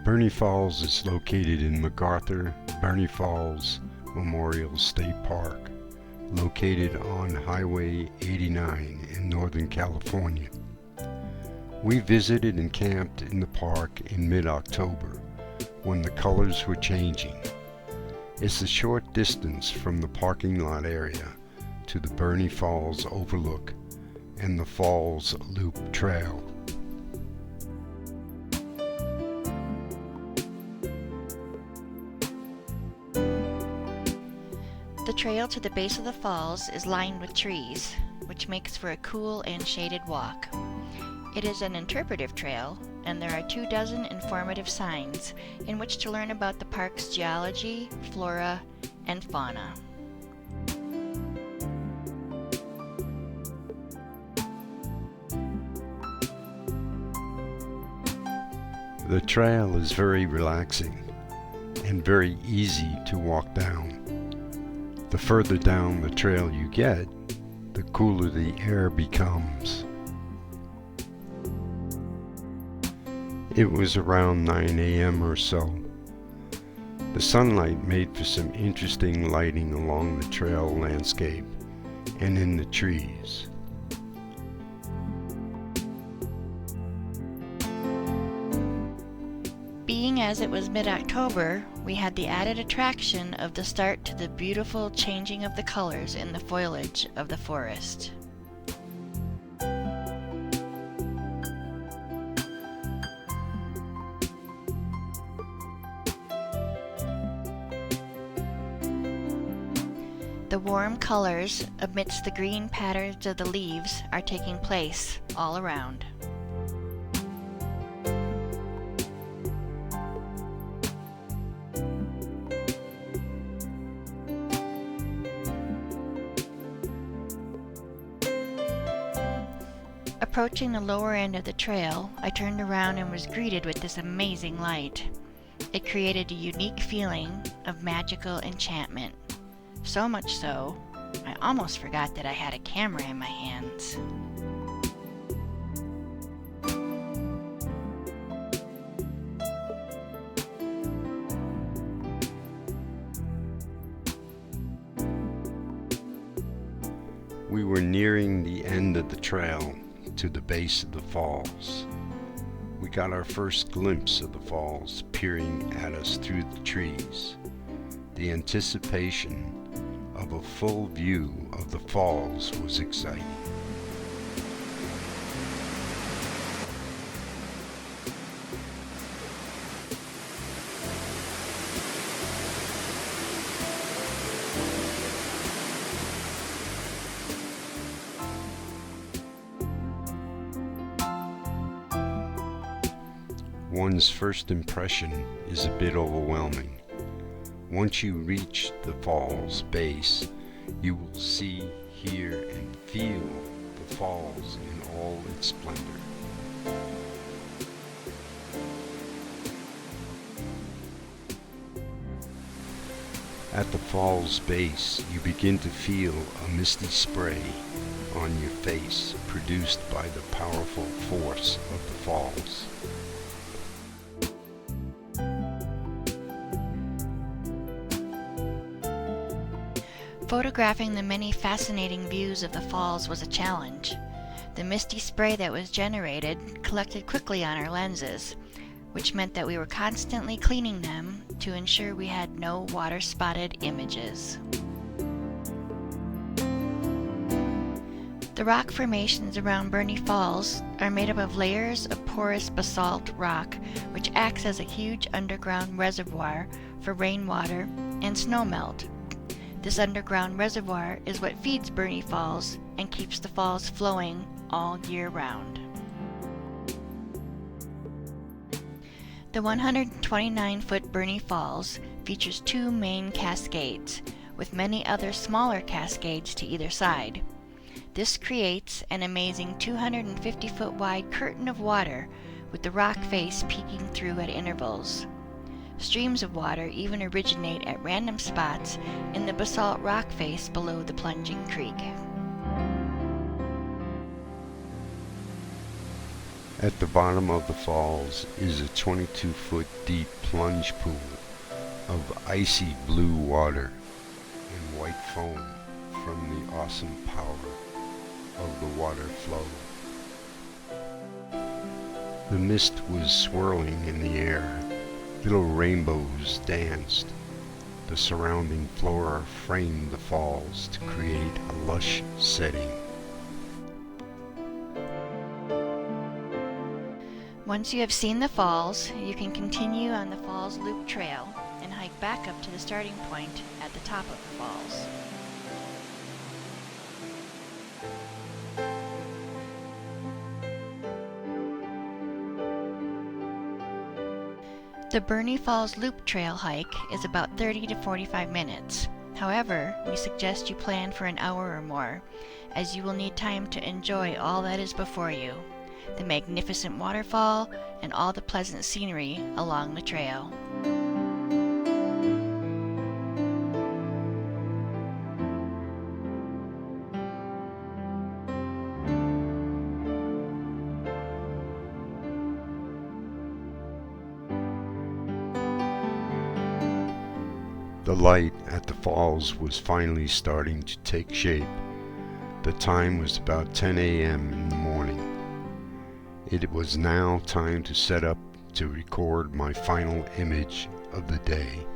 Burney Falls is located in MacArthur-Burney Falls Memorial State Park, located on Highway 89 in Northern California. We visited and camped in the park in mid-October when the colors were changing. It's a short distance from the parking lot area to the Burney Falls overlook and the Falls Loop Trail. The trail to the base of the falls is lined with trees, which makes for a cool and shaded walk. It is an interpretive trail, and there are 24 informative signs in which to learn about the park's geology, flora, and fauna. The trail is very relaxing and very easy to walk down. The further down the trail you get, the cooler the air becomes. It was around 9 a.m. or so. The sunlight made for some interesting lighting along the trail landscape and in the trees. Being as it was mid-October, we had the added attraction of the start to the beautiful changing of the colors in the foliage of the forest. The warm colors amidst the green patterns of the leaves are taking place all around. Approaching the lower end of the trail, I turned around and was greeted with this amazing light. It created a unique feeling of magical enchantment. So much so, I almost forgot that I had a camera in my hands. We were nearing the end of the trail to the base of the falls. We got our first glimpse of the falls peering at us through the trees. The anticipation of a full view of the falls was exciting. One's first impression is a bit overwhelming. Once you reach the fall's base, you will see, hear, and feel the falls in all its splendor. At the fall's base, you begin to feel a misty spray on your face produced by the powerful force of the falls. Photographing the many fascinating views of the falls was a challenge. The misty spray that was generated collected quickly on our lenses, which meant that we were constantly cleaning them to ensure we had no water-spotted images. The rock formations around Burney Falls are made up of layers of porous basalt rock, which acts as a huge underground reservoir for rainwater and snowmelt. This underground reservoir is what feeds Burney Falls and keeps the falls flowing all year round. The 129-foot Burney Falls features two main cascades, with many other smaller cascades to either side. This creates an amazing 250-foot wide curtain of water with the rock face peeking through at intervals. Streams of water even originate at random spots in the basalt rock face below the plunging creek. At the bottom of the falls is a 22-foot deep plunge pool of icy blue water and white foam from the awesome power of the water flow. The mist was swirling in the air. Little rainbows danced. The surrounding flora framed the falls to create a lush setting. Once you have seen the falls, you can continue on the Falls Loop Trail and hike back up to the starting point at the top of the falls. The Burney Falls Loop Trail hike is about 30 to 45 minutes. However, we suggest you plan for an hour or more, as you will need time to enjoy all that is before you, the magnificent waterfall and all the pleasant scenery along the trail. The light at the falls was finally starting to take shape. The time was about 10 a.m. in the morning. It was now time to set up to record my final image of the day.